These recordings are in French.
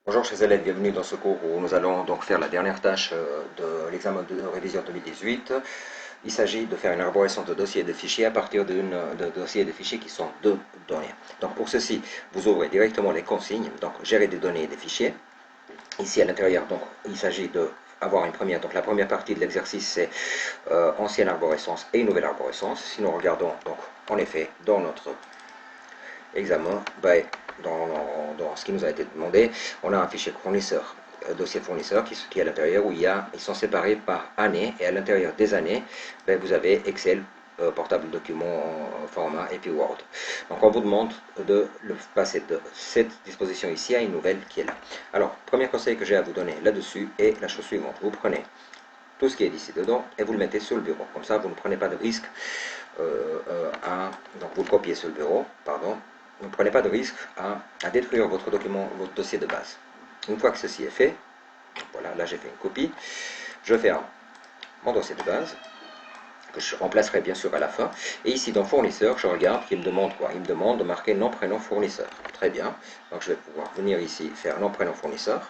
Bonjour chers élèves, bienvenue dans ce cours où nous allons donc faire la dernière tâche de l'examen de révision 2018. Il s'agit de faire une arborescence de dossiers et de fichiers à partir de dossiers et de fichiers qui sont deux données. Donc pour ceci, vous ouvrez directement les consignes, donc gérer des données et des fichiers. Ici à l'intérieur, donc il s'agit de avoir une première, donc la première partie de l'exercice c'est ancienne arborescence et nouvelle arborescence. Si nous regardons donc en effet dans notre examen, dans ce qui nous a été demandé, on a un fichier fournisseur, dossier fournisseur qui est à l'intérieur où ils sont séparés par année et à l'intérieur des années, vous avez Excel, portable document en format et puis Word. Donc on vous demande de le passer de cette disposition ici à une nouvelle qui est là. Alors, premier conseil que j'ai à vous donner là-dessus est la chose suivante. Vous prenez tout ce qui est ici dedans et vous le mettez sur le bureau. Comme ça, vous ne prenez pas de risque donc vous le copiez sur le bureau, pardon, ne prenez pas de risque à détruire votre document, votre dossier de base. Une fois que ceci est fait, voilà, là j'ai fait une copie, je ferme mon dossier de base, que je remplacerai bien sûr à la fin, et ici dans fournisseur, je regarde qu'il me demande quoi. Il me demande de marquer nom, prénom, fournisseur. Très bien, donc je vais pouvoir venir ici faire nom, prénom, fournisseur.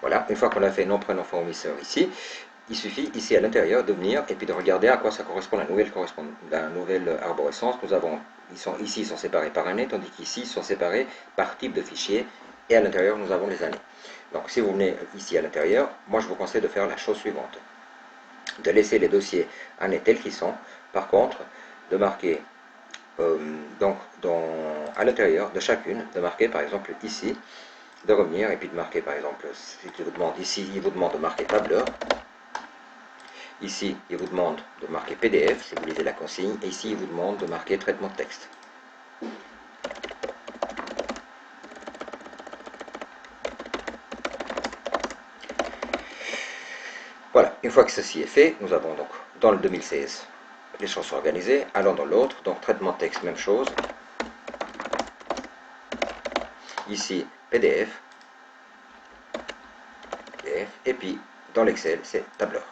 Voilà, une fois qu'on a fait nom, prénom, fournisseur ici, il suffit ici à l'intérieur de venir et puis de regarder à quoi ça correspond la nouvelle arborescence. Ici ils sont séparés par année, tandis qu'ici ils sont séparés par type de fichier et à l'intérieur nous avons les années. Donc si vous venez ici à l'intérieur, moi je vous conseille de faire la chose suivante. De laisser les dossiers années tels qu'ils sont, par contre de marquer à l'intérieur de chacune, de marquer par exemple ici, de revenir et puis de marquer par exemple, si il vous demande ici, il vous demande de marquer tableur. Ici, il vous demande de marquer PDF, si vous lisez la consigne, et ici, il vous demande de marquer traitement de texte. Voilà, une fois que ceci est fait, nous avons donc dans le 2016 les choses sont organisées, allons dans l'autre, donc traitement de texte, même chose. Ici, PDF, et puis dans l'Excel, c'est tableur.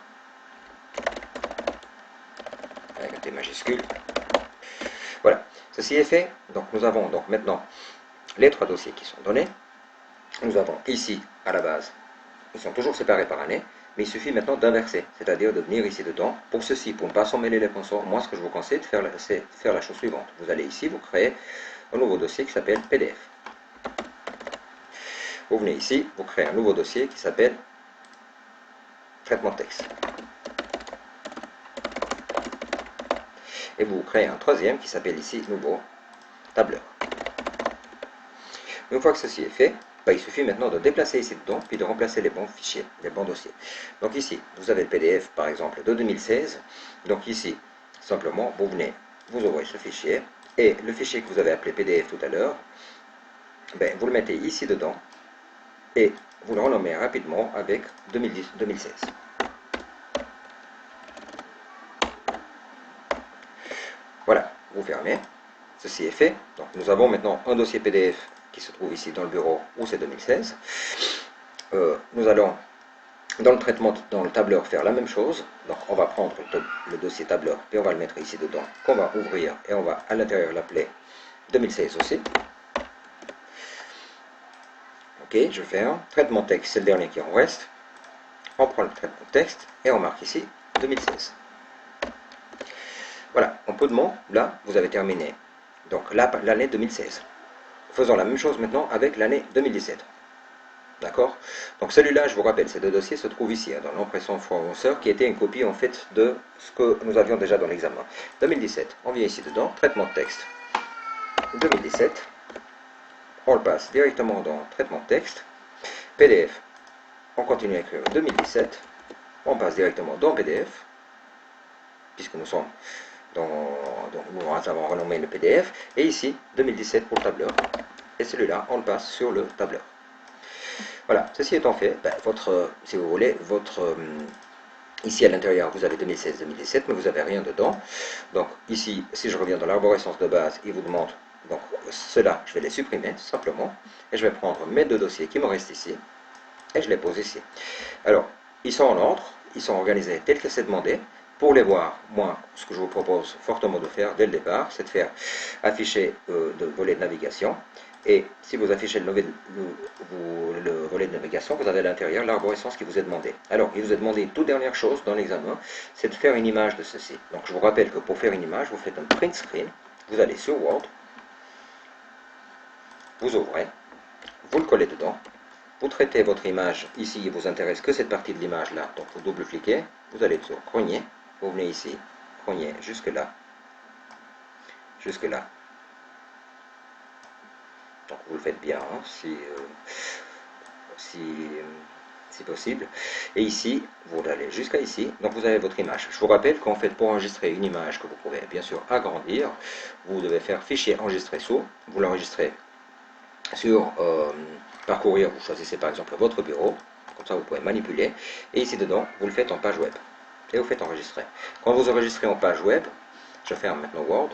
Avec un T majuscule. Voilà, ceci est fait, donc nous avons donc maintenant les trois dossiers qui sont donnés. Nous avons ici, à la base, ils sont toujours séparés par année, mais il suffit maintenant d'inverser, c'est-à-dire de venir ici dedans. Pour ceci, pour ne pas s'emmêler les pinceaux, moi ce que je vous conseille, c'est de faire la chose suivante. Vous allez ici, vous créez un nouveau dossier qui s'appelle PDF. Vous venez ici, vous créez un nouveau dossier qui s'appelle traitement de texte. Et vous créez un troisième qui s'appelle ici nouveau tableur. Une fois que ceci est fait, il suffit maintenant de déplacer ici dedans, puis de remplacer les bons fichiers, les bons dossiers. Donc ici, vous avez le PDF, par exemple, de 2016. Donc ici, simplement, vous venez, vous ouvrez ce fichier, et le fichier que vous avez appelé PDF tout à l'heure, vous le mettez ici dedans, et vous le renommez rapidement avec 2016. Voilà, vous fermez. Ceci est fait. Donc nous avons maintenant un dossier PDF qui se trouve ici dans le bureau où c'est 2016. Nous allons dans le traitement, dans le tableur, faire la même chose. Donc on va prendre le dossier tableur et on va le mettre ici dedans, qu'on va ouvrir et on va à l'intérieur l'appeler 2016 aussi. Ok, je ferme. Traitement texte, c'est le dernier qui en reste. On prend le traitement texte et on marque ici 2016. Voilà, en peu de mots, là, vous avez terminé. Donc l'année 2016. Faisons la même chose maintenant avec l'année 2017. D'accord? Donc celui-là, je vous rappelle, ces deux dossiers se trouvent ici, dans l'impression fournisseur, qui était une copie en fait de ce que nous avions déjà dans l'examen. 2017, on vient ici dedans, traitement de texte. 2017, on le passe directement dans traitement de texte. PDF, on continue à écrire 2017, on passe directement dans PDF, puisque nous sommes donc nous avons renommé le PDF, et ici 2017 pour le tableur, et celui-là on le passe sur le tableur. Voilà, ceci étant fait, si vous voulez, ici à l'intérieur vous avez 2016-2017, mais vous n'avez rien dedans. Donc ici, si je reviens dans l'arborescence de base, il vous demande, donc ceux-là, je vais les supprimer tout simplement, et je vais prendre mes deux dossiers qui me restent ici, et je les pose ici. Alors, ils sont en ordre, ils sont organisés tels que c'est demandé, pour les voir, moi, ce que je vous propose fortement de faire dès le départ, c'est de faire afficher de volet de navigation. Et si vous affichez le volet de navigation, vous avez à l'intérieur l'arborescence qui vous est demandé. Alors, il vous est demandé, toute dernière chose dans l'examen, c'est de faire une image de ceci. Donc, je vous rappelle que pour faire une image, vous faites un print screen, vous allez sur Word, vous ouvrez, vous le collez dedans, vous traitez votre image, ici il vous intéresse que cette partie de l'image là, donc vous double-cliquez, vous allez sur Rogner, vous venez ici, Rogner jusque là, donc vous le faites bien, hein, si possible, et ici, vous allez jusqu'à ici, donc vous avez votre image. Je vous rappelle qu'en fait, pour enregistrer une image que vous pouvez bien sûr agrandir, vous devez faire fichier enregistrer sous, vous l'enregistrez sur parcourir, vous choisissez par exemple votre bureau, comme ça vous pouvez manipuler, et ici dedans, vous le faites en page web, et vous faites enregistrer. Quand vous enregistrez en page web, je ferme maintenant Word,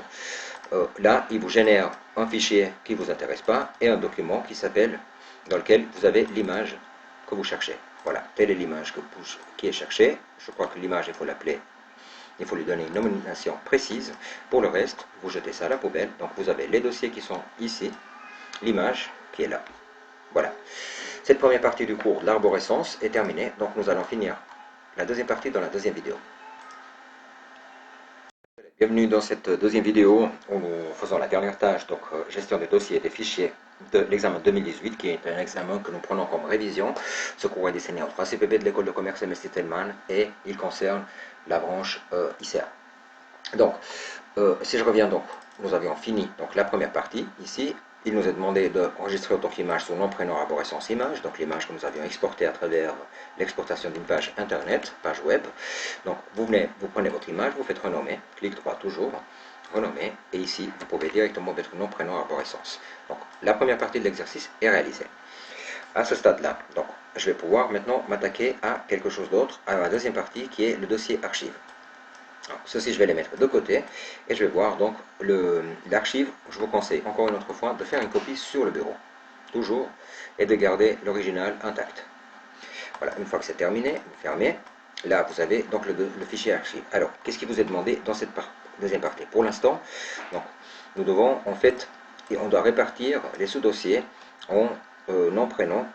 là, il vous génère un fichier qui ne vous intéresse pas, et un document qui s'appelle, dans lequel vous avez l'image que vous cherchez. Voilà, telle est l'image qui est cherchée. Je crois que l'image, il faut l'appeler, il faut lui donner une nomination précise. Pour le reste, vous jetez ça à la poubelle. Donc vous avez les dossiers qui sont ici, l'image qui est là. Voilà. Cette première partie du cours de l'arborescence est terminée. Donc nous allons finir la deuxième partie dans la deuxième vidéo. Bienvenue dans cette deuxième vidéo où nous faisons la dernière tâche, donc gestion des dossiers et des fichiers de l'examen 2018, qui est un examen que nous prenons comme révision. Ce cours est destiné aux 3 CPB de l'école de commerce MST Tellman et il concerne la branche ICA. Donc, si je reviens, donc, nous avions fini donc, la première partie ici. Il nous est demandé d'enregistrer autant l'image sur nom, prénom, arborescence, image, donc l'image que nous avions exportée à travers l'exportation d'une page internet, page web. Donc vous prenez votre image, vous faites renommer, clic droit toujours, renommer, et ici vous pouvez directement mettre nom, prénom, arborescence. Donc la première partie de l'exercice est réalisée. À ce stade-là, donc je vais pouvoir maintenant m'attaquer à quelque chose d'autre, à la deuxième partie qui est le dossier archive. Alors, ceci, je vais les mettre de côté et je vais voir donc l'archive. Je vous conseille encore une autre fois de faire une copie sur le bureau, toujours, et de garder l'original intact. Voilà, une fois que c'est terminé, vous fermez. Là, vous avez donc le fichier archive. Alors, qu'est-ce qui vous est demandé dans cette deuxième partie? Pour l'instant, donc, nous devons en fait, et on doit répartir les sous-dossiers en nom, prénom.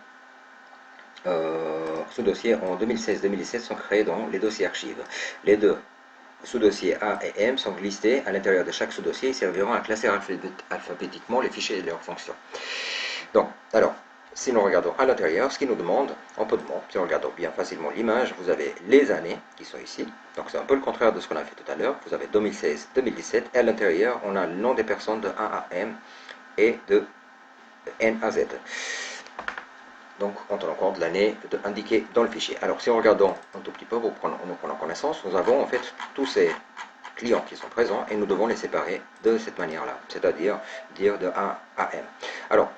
Sous-dossiers en 2016-2017 sont créés dans les dossiers archives. Les deux sous-dossiers A et M sont listés à l'intérieur de chaque sous-dossier et serviront à classer alphabétiquement les fichiers et leurs fonctions. Donc, alors, si nous regardons à l'intérieur, ce qui nous demande, en peu de mots, si on regarde bien facilement l'image, vous avez les années qui sont ici. Donc, c'est un peu le contraire de ce qu'on a fait tout à l'heure. Vous avez 2016-2017 et à l'intérieur, on a le nom des personnes de A à M et de N à Z. Donc, en tenant compte de l'année indiquée dans le fichier. Alors, si on regarde un tout petit peu, nous prenons connaissance, nous avons en fait tous ces clients qui sont présents et nous devons les séparer de cette manière-là, c'est-à-dire dire de A à M. Alors,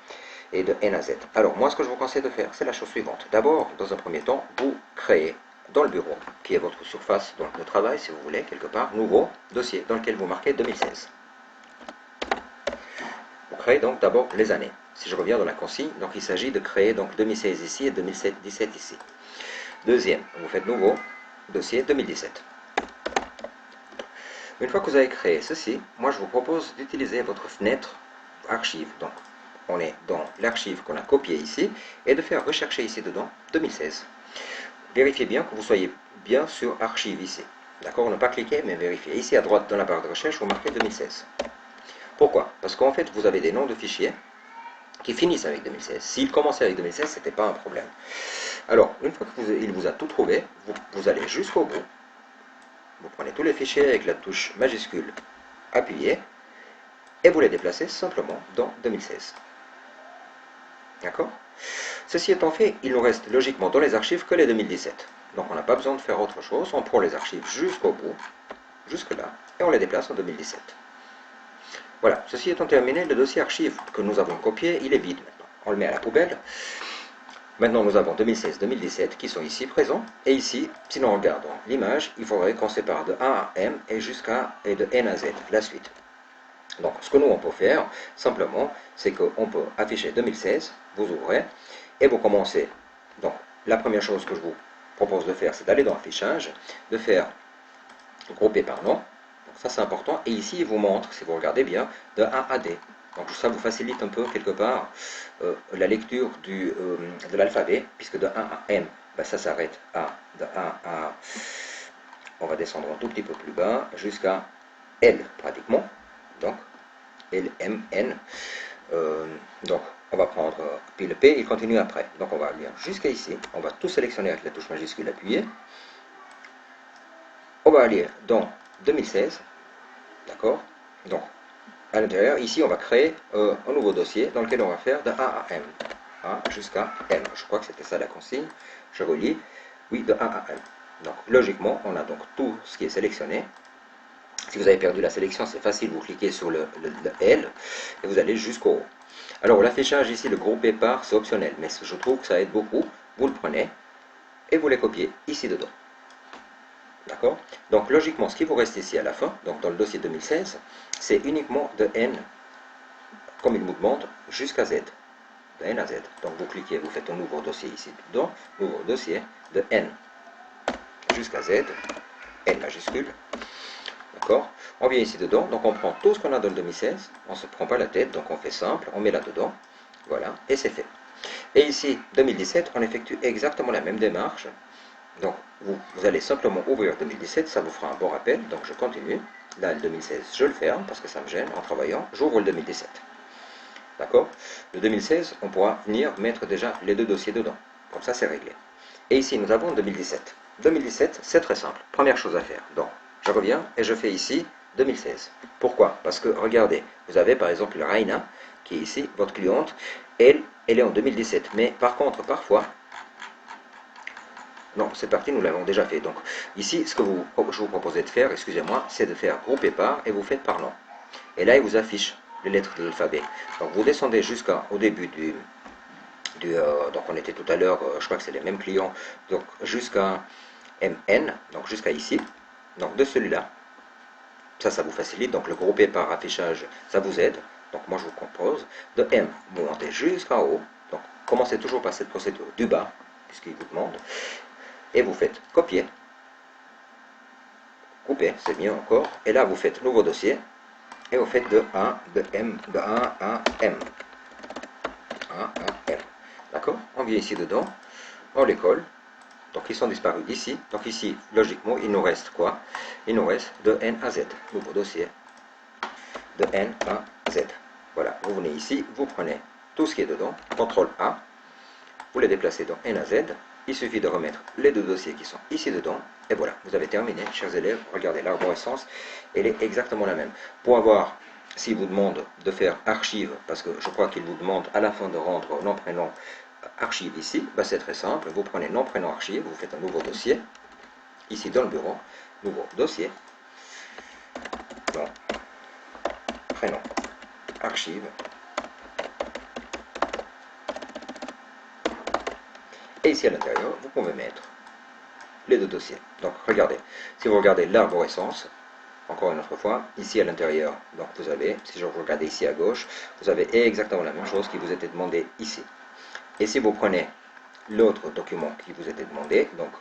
et de N à Z. Alors, moi, ce que je vous conseille de faire, c'est la chose suivante. D'abord, dans un premier temps, vous créez dans le bureau, qui est votre surface de travail, si vous voulez, quelque part, nouveau dossier dans lequel vous marquez 2016. Vous créez donc d'abord les années. Si je reviens dans la consigne, donc il s'agit de créer donc 2016 ici et 2017 ici. Deuxième, vous faites nouveau, dossier 2017. Une fois que vous avez créé ceci, moi je vous propose d'utiliser votre fenêtre archive. Donc on est dans l'archive qu'on a copiée ici et de faire rechercher ici dedans 2016. Vérifiez bien que vous soyez bien sur archive ici. D'accord, ne pas cliquer mais vérifiez. Ici à droite dans la barre de recherche, vous marquez 2016. Pourquoi? Parce qu'en fait vous avez des noms de fichiers qui finissent avec 2016. S'il commençait avec 2016, ce n'était pas un problème. Alors, une fois qu'il vous a tout trouvé, vous allez jusqu'au bout. Vous prenez tous les fichiers avec la touche majuscule appuyée et vous les déplacez simplement dans 2016. D'accord? Ceci étant fait, il nous reste logiquement dans les archives que les 2017. Donc on n'a pas besoin de faire autre chose. On prend les archives jusqu'au bout, jusque là, et on les déplace en 2017. Voilà, ceci étant terminé, le dossier archive que nous avons copié, il est vide maintenant. On le met à la poubelle. Maintenant, nous avons 2016-2017 qui sont ici présents. Et ici, si nous regardons l'image, il faudrait qu'on sépare de A à M et de N à Z, la suite. Donc, ce que nous, on peut faire, simplement, c'est qu'on peut afficher 2016, vous ouvrez, et vous commencez. Donc, la première chose que je vous propose de faire, c'est d'aller dans l'affichage, de faire groupé par nom. Donc ça c'est important. Et ici il vous montre, si vous regardez bien, de A à D. Donc ça vous facilite un peu quelque part la lecture de l'alphabet, puisque de A à M, ben, ça s'arrête à de A à... On va descendre un tout petit peu plus bas, jusqu'à L pratiquement. Donc L, M, N. Donc on va prendre, puis le P il continue après. Donc on va aller jusqu'à ici. On va tout sélectionner avec la touche majuscule appuyée. On va aller dans 2016. D'accord. Donc à l'intérieur, ici, on va créer un nouveau dossier dans lequel on va faire de A à M. A jusqu'à M. Je crois que c'était ça la consigne. Je relis. Oui, de A à M. Donc, logiquement, on a donc tout ce qui est sélectionné. Si vous avez perdu la sélection, c'est facile. Vous cliquez sur le L et vous allez jusqu'au haut. Alors, l'affichage ici, le groupé par, c'est optionnel. Mais je trouve que ça aide beaucoup. Vous le prenez et vous les copiez ici dedans. D'accord. Donc logiquement, ce qui vous reste ici à la fin, donc dans le dossier 2016, c'est uniquement de N, comme il nous demande, jusqu'à Z. De N à Z. Donc vous cliquez, vous faites un nouveau dossier ici dedans, nouveau dossier de N jusqu'à Z, N majuscule. D'accord. On vient ici dedans, donc on prend tout ce qu'on a dans le 2016, on ne se prend pas la tête, donc on fait simple, on met là-dedans, voilà, et c'est fait. Et ici, 2017, on effectue exactement la même démarche. Donc, vous allez simplement ouvrir 2017, ça vous fera un bon rappel. Donc, je continue. Là, le 2016, je le ferme parce que ça me gêne en travaillant. J'ouvre le 2017. D'accord. Le 2016, on pourra venir mettre déjà les deux dossiers dedans. Comme ça, c'est réglé. Et ici, nous avons 2017. 2017, c'est très simple. Première chose à faire. Donc, je reviens et je fais ici 2016. Pourquoi? Parce que, regardez, vous avez par exemple Raina, qui est ici, votre cliente. Elle est en 2017. Mais par contre, parfois, non, cette partie, nous l'avons déjà fait. Donc, ici, ce que je vous proposais de faire, excusez-moi, c'est de faire grouper par et vous faites par nom. Et là, il vous affiche les lettres de l'alphabet. Donc, vous descendez jusqu'au début donc, on était tout à l'heure, je crois que c'est les mêmes clients, donc jusqu'à MN, donc jusqu'à ici. Donc, de celui-là, ça vous facilite. Donc, le grouper par affichage, ça vous aide. Donc, moi, je vous propose de M, vous montez jusqu'en haut. Donc, commencez toujours par cette procédure du bas, puisqu'il vous demande. Et vous faites copier, couper, c'est mieux encore, et là vous faites nouveau dossier, et vous faites de A, de M, de A à M. A à M. D'accord. On vient ici dedans, on les colle, donc ils sont disparus ici, donc ici, logiquement, il nous reste quoi? Il nous reste de N à Z, nouveau dossier, de N à Z. Voilà, vous venez ici, vous prenez tout ce qui est dedans, CTRL A, vous les déplacez dans N à Z. Il suffit de remettre les deux dossiers qui sont ici dedans. Et voilà, vous avez terminé, chers élèves. Regardez, l'arborescence, elle est exactement la même. Pour avoir, s'il vous demande de faire archive, parce que je crois qu'il vous demande à la fin de rendre nom, prénom, archive ici, ben c'est très simple. Vous prenez nom, prénom, archive, vous faites un nouveau dossier. Ici dans le bureau, nouveau dossier. Nom, prénom, archive. Et ici à l'intérieur, vous pouvez mettre les deux dossiers. Donc regardez, si vous regardez l'arborescence, encore une autre fois, ici à l'intérieur, donc vous avez, si je regarde ici à gauche, vous avez exactement la même chose qui vous était demandé ici. Et si vous prenez l'autre document qui vous était demandé, donc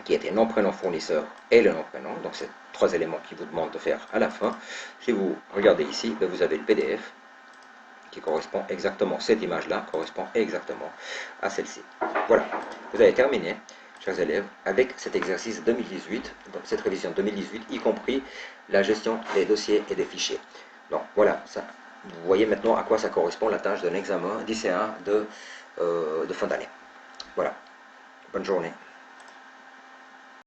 qui était nom, prénom, fournisseur et le nom, prénom, donc c'est trois éléments qui vous demandent de faire à la fin. Si vous regardez ici, vous avez le PDF qui correspond exactement, cette image-là correspond exactement à celle-ci. Voilà, vous avez terminé, chers élèves, avec cet exercice 2018, donc cette révision 2018, y compris la gestion des dossiers et des fichiers. Donc voilà, ça, vous voyez maintenant à quoi ça correspond la tâche d'un examen d'ICA de fin d'année. Voilà, bonne journée.